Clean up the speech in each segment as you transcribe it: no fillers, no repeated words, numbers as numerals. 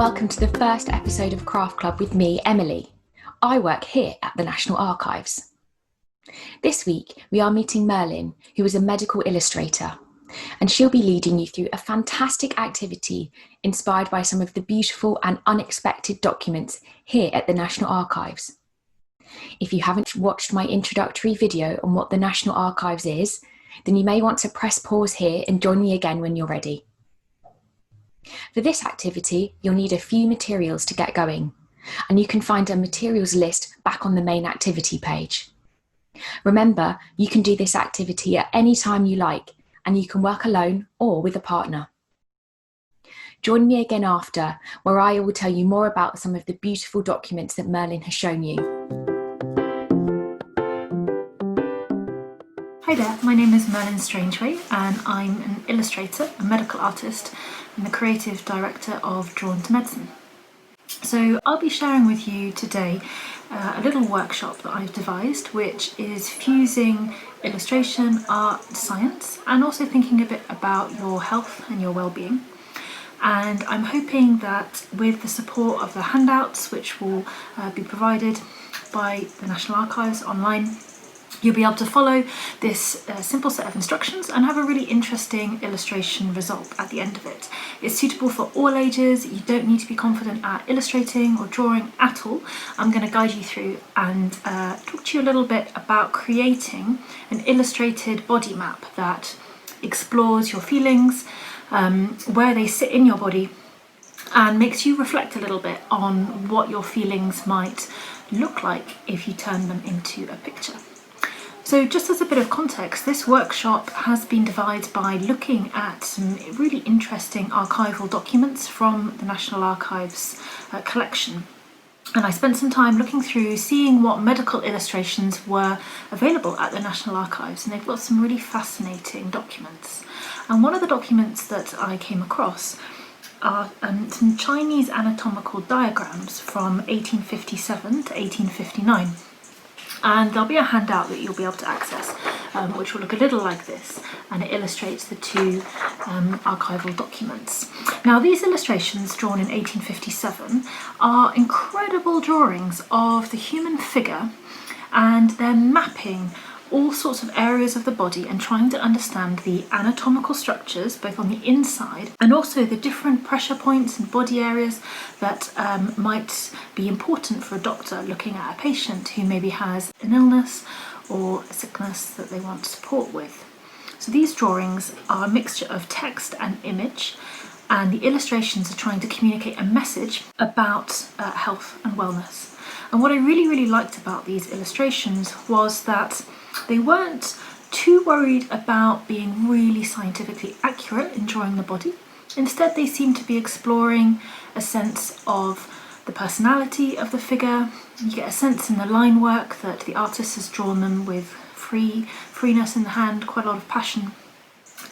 welcome to the first episode of Craft Club with me, Emily. I work here at the National Archives. This week, we are meeting Merlin, who is a medical illustrator, and she'll be leading you through a fantastic activity inspired by some of the beautiful and unexpected documents here at the National Archives. If you haven't watched my introductory video on what the National Archives is, then you may want to press pause here and join me again when you're ready. For this activity, you'll need a few materials to get going, and you can find a materials list back on the main activity page. Remember, you can do this activity at any time you like, and you can work alone or with a partner. Join me again after, where I will tell you more about some of the beautiful documents that Merlin has shown you. Hi there, my name is Merlin Strangeway and I'm an illustrator, a medical artist and the creative director of Drawn to Medicine. So I'll be sharing with you today a little workshop that I've devised, which is fusing illustration, art, science, and also thinking a bit about your health and your well-being. And I'm hoping that with the support of the handouts, which will be provided by the National Archives online, you'll be able to follow this simple set of instructions and have a really interesting illustration result at the end of it. It's suitable for all ages. You don't need to be confident at illustrating or drawing at all. I'm going to guide you through and talk to you a little bit about creating an illustrated body map that explores your feelings, where they sit in your body, and makes you reflect a little bit on what your feelings might look like if you turn them into a picture. So just as a bit of context, this workshop has been devised by looking at some really interesting archival documents from the National Archives collection. And I spent some time looking through, seeing what medical illustrations were available at the National Archives, and they've got some really fascinating documents. And one of the documents that I came across are some Chinese anatomical diagrams from 1857 to 1859. And there'll be a handout that you'll be able to access, which will look a little like this, and it illustrates the two archival documents. Now, these illustrations drawn in 1857 are incredible drawings of the human figure, and they're mapping all sorts of areas of the body and trying to understand the anatomical structures both on the inside and also the different pressure points and body areas that might be important for a doctor looking at a patient who maybe has an illness or a sickness that they want support with. So these drawings are a mixture of text and image, and the illustrations are trying to communicate a message about health and wellness. And what I really liked about these illustrations was that they weren't too worried about being really scientifically accurate in drawing the body. Instead, they seemed to be exploring a sense of the personality of the figure. You get a sense in the line work that the artist has drawn them with freeness in the hand, quite a lot of passion,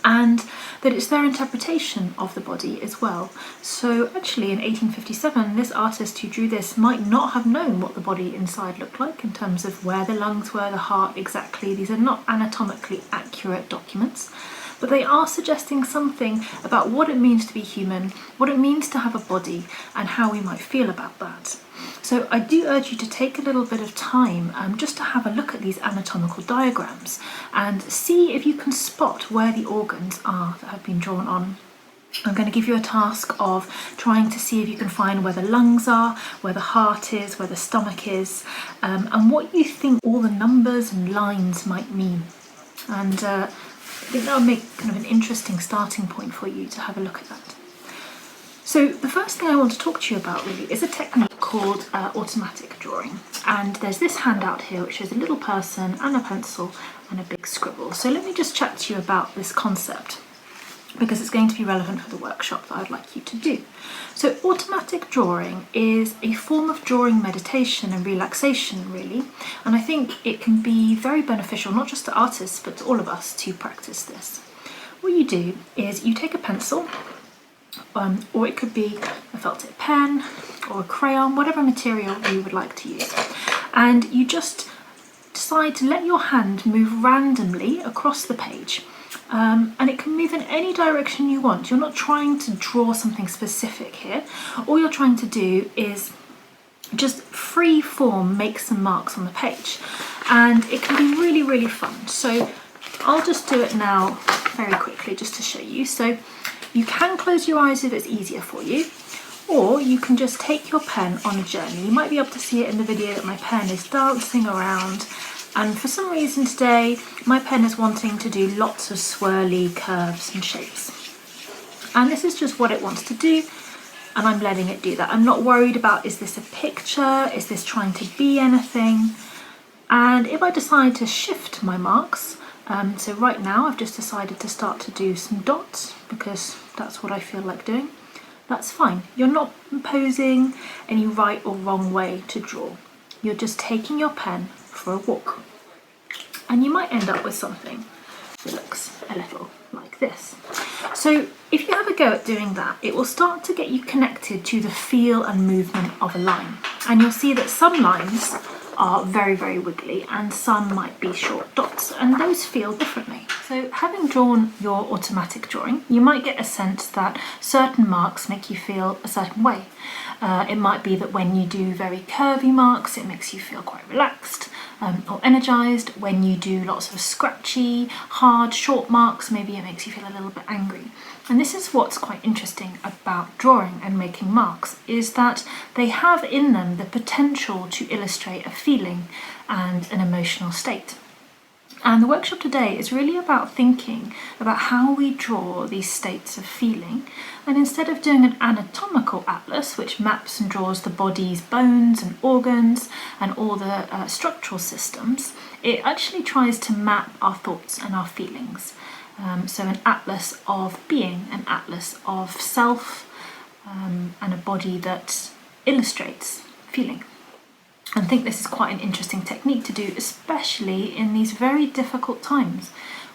and that it's their interpretation of the body as well. So actually in 1857, this artist who drew this might not have known what the body inside looked like in terms of where the lungs were, the heart exactly. These are not anatomically accurate documents, but they are suggesting something about what it means to be human, what it means to have a body, and how we might feel about that. So I do urge you to take a little bit of time just to have a look at these anatomical diagrams and see if you can spot where the organs are that have been drawn on. I'm going to give you a task of trying to see if you can find where the lungs are, where the heart is, where the stomach is, and what you think all the numbers and lines might mean. And I think that will make kind of an interesting starting point for you to have a look at that. So the first thing I want to talk to you about really is a technique called automatic drawing. And there's this handout here which is a little person and a pencil and a big scribble. So let me just chat to you about this concept, because it's going to be relevant for the workshop that I'd like you to do. So automatic drawing is a form of drawing meditation and relaxation, really, and I think it can be very beneficial not just to artists but to all of us to practice this. What you do is you take a pencil, or it could be a felt tip pen or a crayon, whatever material you would like to use, and you just decide to let your hand move randomly across the page, and it can move in any direction you want. You're not trying to draw something specific here. All you're trying to do is just free form make some marks on the page, and it can be really, really fun. So I'll just do it now very quickly just to show you. So you can close your eyes if it's easier for you, or you can just take your pen on a journey. You might be able to see it in the video that my pen is dancing around, and for some reason today my pen is wanting to do lots of swirly curves and shapes, and this is just what it wants to do, and I'm letting it do that. I'm not worried about, is this a picture, is this trying to be anything? And if I decide to shift my marks, so right now I've just decided to start to do some dots because that's what I feel like doing, that's fine. You're not imposing any right or wrong way to draw. You're just taking your pen for a walk. And you might end up with something that looks a little like this. So if you have a go at doing that, it will start to get you connected to the feel and movement of a line. And you'll see that some lines are very, very wiggly and some might be short dots, and those feel differently. So having drawn your automatic drawing, you might get a sense that certain marks make you feel a certain way. It might be that when you do very curvy marks, it makes you feel quite relaxed or energized. When you do lots of scratchy, hard, short marks, maybe it makes you feel a little bit angry. And this is what's quite interesting about drawing and making marks, is that they have in them the potential to illustrate a feeling and an emotional state. And the workshop today is really about thinking about how we draw these states of feeling. And instead of doing an anatomical atlas, which maps and draws the body's bones and organs and all the structural systems, it actually tries to map our thoughts and our feelings. So an atlas of being, an atlas of self, and a body that illustrates feeling. I think this is quite an interesting technique to do, especially in these very difficult times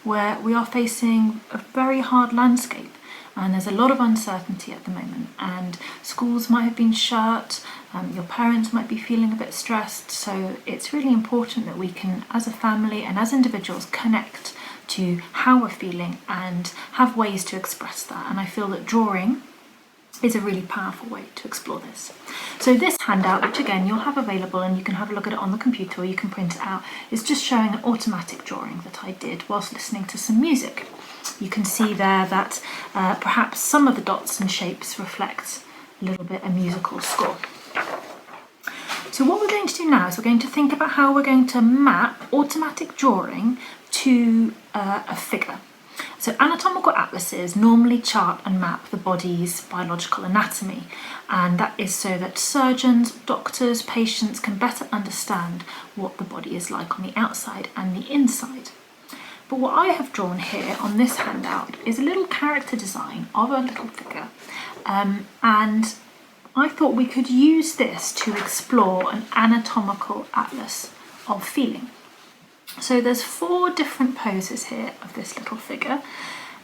where we are facing a very hard landscape and there's a lot of uncertainty at the moment, and schools might have been shut, your parents might be feeling a bit stressed. So it's really important that we can, as a family and as individuals, connect to how we're feeling and have ways to express that. And I feel that drawing is a really powerful way to explore this. So this handout, which again you'll have available and you can have a look at it on the computer or you can print it out, is just showing an automatic drawing that I did whilst listening to some music. You can see there that perhaps some of the dots and shapes reflect a little bit a musical score. So what we're going to do now is we're going to think about how we're going to map automatic drawing to a figure. So anatomical atlases normally chart and map the body's biological anatomy, and that is so that surgeons, doctors, patients can better understand what the body is like on the outside and the inside. But what I have drawn here on this handout is a little character design of a little figure, and I thought we could use this to explore an anatomical atlas of feeling. So there's 4 different poses here of this little figure,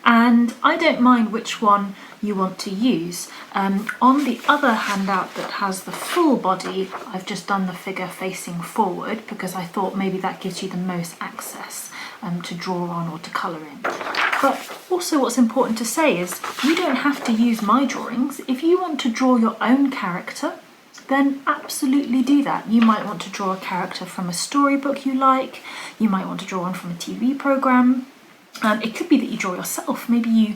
and I don't mind which one you want to use. On the other handout that has the full body, I've just done the figure facing forward because I thought maybe that gives you the most access to draw on or to colour in. But also what's important to say is you don't have to use my drawings. If you want to draw your own character, then absolutely do that. You might want to draw a character from a storybook you like, you might want to draw one from a TV programme. It could be that you draw yourself. Maybe you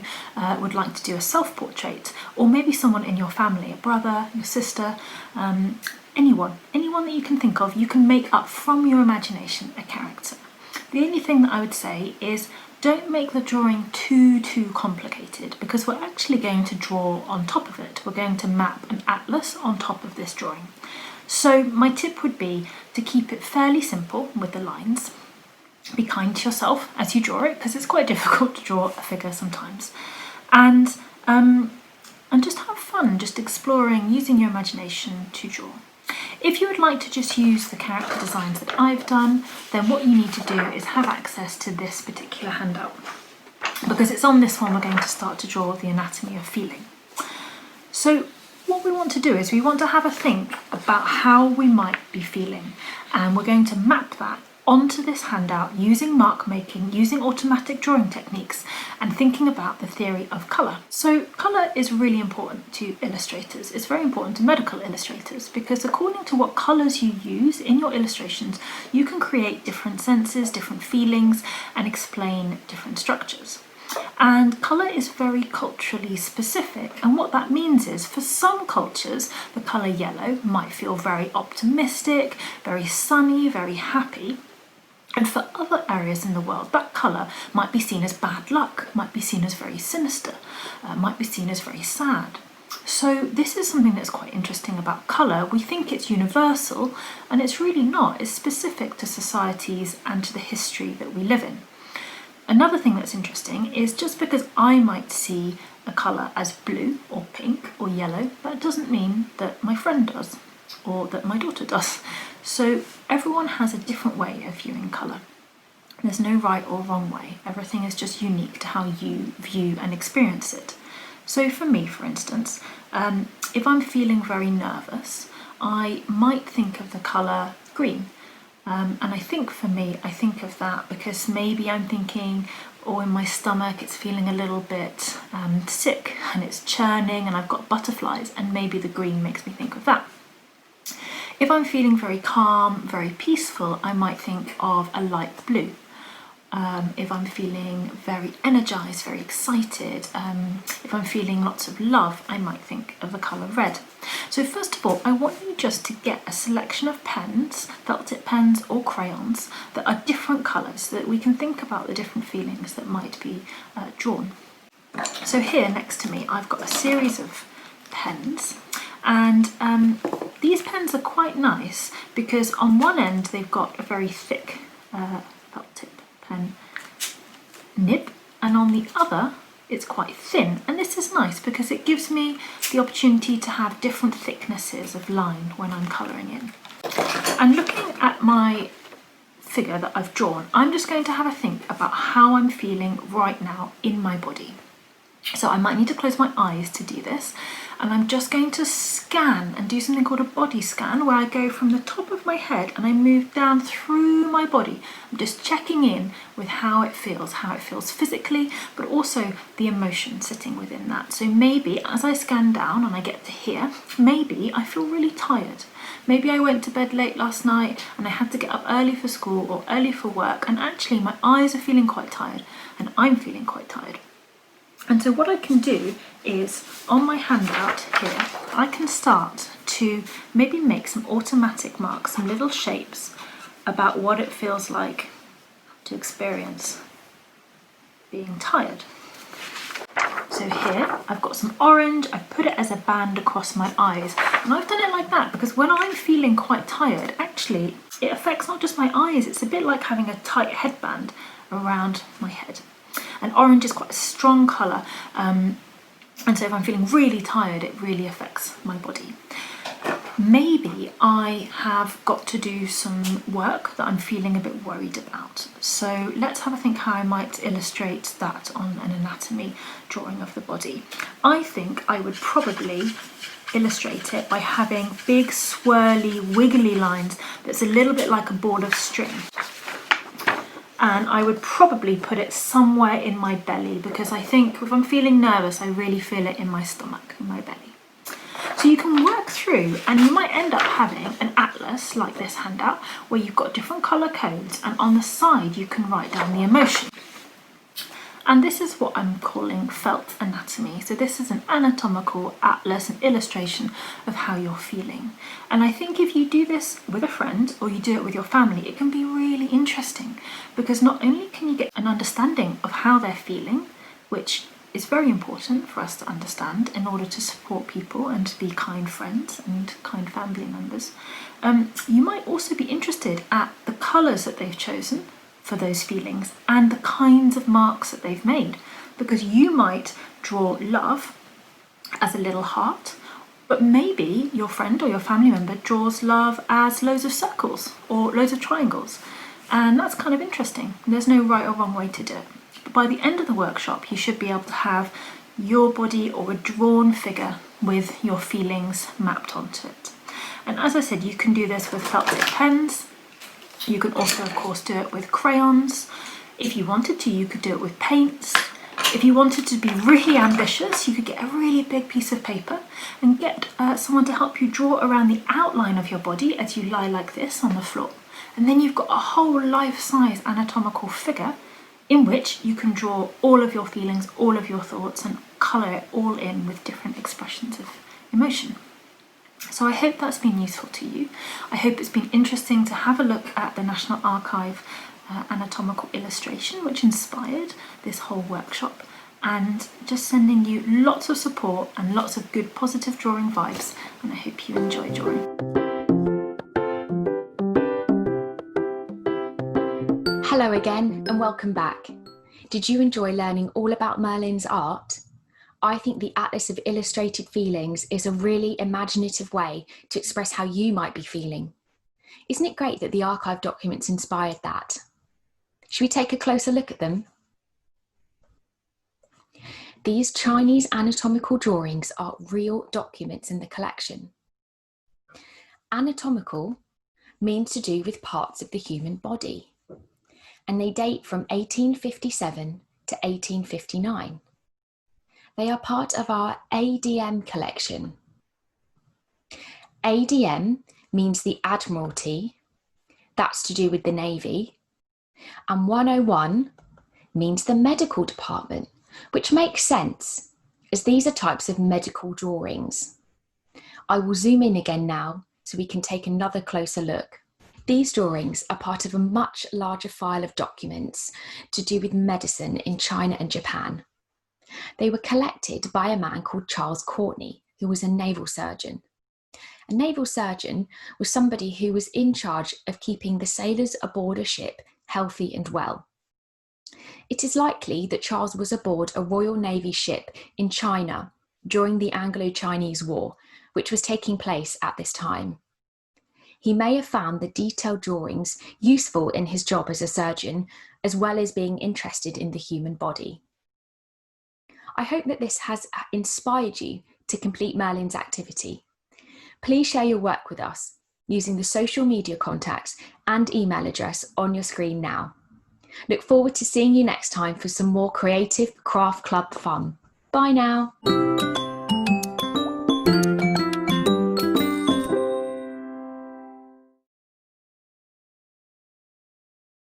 would like to do a self-portrait, or maybe someone in your family, a brother, your sister, anyone that you can think of, you can make up from your imagination a character. The only thing that I would say is don't make the drawing too complicated, because we're actually going to draw on top of it. We're going to map an atlas on top of this drawing. So my tip would be to keep it fairly simple with the lines. Be kind to yourself as you draw it, because it's quite difficult to draw a figure sometimes. And just have fun, just exploring, using your imagination to draw. If you would like to just use the character designs that I've done, then what you need to do is have access to this particular handout, because it's on this one we're going to start to draw the anatomy of feeling. So what we want to do is we want to have a think about how we might be feeling, and we're going to map that onto this handout using mark making, using automatic drawing techniques, and thinking about the theory of colour. So colour is really important to illustrators. It's very important to medical illustrators because according to what colours you use in your illustrations, you can create different senses, different feelings, and explain different structures. And colour is very culturally specific, and what that means is for some cultures the colour yellow might feel very optimistic, very sunny, very happy. And for other areas in the world, that colour might be seen as bad luck, might be seen as very sinister, might be seen as very sad. So this is something that's quite interesting about colour. We think it's universal, and it's really not. It's specific to societies and to the history that we live in. Another thing that's interesting is just because I might see a colour as blue or pink or yellow, that doesn't mean that my friend does or that my daughter does. So everyone has a different way of viewing colour. There's no right or wrong way. Everything is just unique to how you view and experience it. So for me, for instance, if I'm feeling very nervous, I might think of the colour green. And I think for me, I think of that because maybe I'm thinking, or in my stomach it's feeling a little bit sick and it's churning and I've got butterflies, and maybe the green makes me think of that. If I'm feeling very calm, very peaceful, I might think of a light blue. If I'm feeling very energized, very excited, if I'm feeling lots of love, I might think of the colour red. So first of all, I want you just to get a selection of pens, felt tip pens or crayons that are different colours so that we can think about the different feelings that might be drawn. So here next to me I've got a series of pens, and these pens are quite nice because on one end they've got a very thick felt tip pen nib, and on the other it's quite thin, and this is nice because it gives me the opportunity to have different thicknesses of line when I'm colouring in. And looking at my figure that I've drawn, I'm just going to have a think about how I'm feeling right now in my body. So I might need to close my eyes to do this, and I'm just going to scan and do something called a body scan, where I go from the top of my head and I move down through my body. I'm just checking in with how it feels physically, but also the emotion sitting within that. So maybe as I scan down and I get to here, maybe I feel really tired. Maybe I went to bed late last night and I had to get up early for school or early for work, and actually my eyes are feeling quite tired and I'm feeling quite tired. And so what I can do is, on my handout here, I can start to maybe make some automatic marks, some little shapes about what it feels like to experience being tired. So here I've got some orange, I put it as a band across my eyes, and I've done it like that because when I'm feeling quite tired, actually it affects not just my eyes, it's a bit like having a tight headband around my head. And orange is quite a strong colour, and so if I'm feeling really tired, it really affects my body. Maybe I have got to do some work that I'm feeling a bit worried about. So let's have a think how I might illustrate that on an anatomy drawing of the body. I think I would probably illustrate it by having big swirly wiggly lines that's a little bit like a ball of string. And I would probably put it somewhere in my belly because I think if I'm feeling nervous, I really feel it in my stomach, in my belly. So you can work through, and you might end up having an atlas like this handout where you've got different colour codes, and on the side you can write down the emotion. And this is what I'm calling felt anatomy. So this is an anatomical atlas, an illustration of how you're feeling. And I think if you do this with a friend or you do it with your family, it can be really interesting because not only can you get an understanding of how they're feeling, which is very important for us to understand in order to support people and to be kind friends and kind family members, you might also be interested at the colours that they've chosen for those feelings and the kinds of marks that they've made, because you might draw love as a little heart, but maybe your friend or your family member draws love as loads of circles or loads of triangles, and that's kind of interesting. There's no right or wrong way to do it, but by the end of the workshop you should be able to have your body or a drawn figure with your feelings mapped onto it. And as I said, you can do this with felt tip pens. You can also, of course, do it with crayons. If you wanted to, you could do it with paints. If you wanted to be really ambitious, you could get a really big piece of paper and get someone to help you draw around the outline of your body as you lie like this on the floor. And then you've got a whole life-size anatomical figure in which you can draw all of your feelings, all of your thoughts, and colour it all in with different expressions of emotion. So I hope that's been useful to you. I hope it's been interesting to have a look at the National Archive anatomical illustration, which inspired this whole workshop, and just sending you lots of support and lots of good positive drawing vibes, and I hope you enjoy drawing. Hello again and welcome back. Did you enjoy learning all about Merlin's art? I think the Atlas of Illustrated Feelings is a really imaginative way to express how you might be feeling. Isn't it great that the archive documents inspired that? Should we take a closer look at them? These Chinese anatomical drawings are real documents in the collection. Anatomical means to do with parts of the human body, and they date from 1857 to 1859. They are part of our ADM collection. ADM means the Admiralty, that's to do with the Navy, and 101 means the medical department, which makes sense, as these are types of medical drawings. I will zoom in again now so we can take another closer look. These drawings are part of a much larger file of documents to do with medicine in China and Japan. They were collected by a man called Charles Courtney, who was a naval surgeon. A naval surgeon was somebody who was in charge of keeping the sailors aboard a ship healthy and well. It is likely that Charles was aboard a Royal Navy ship in China during the Anglo-Chinese War, which was taking place at this time. He may have found the detailed drawings useful in his job as a surgeon, as well as being interested in the human body. I hope that this has inspired you to complete Merlin's activity. Please share your work with us using the social media contacts and email address on your screen now. Look forward to seeing you next time for some more creative craft club fun. Bye now.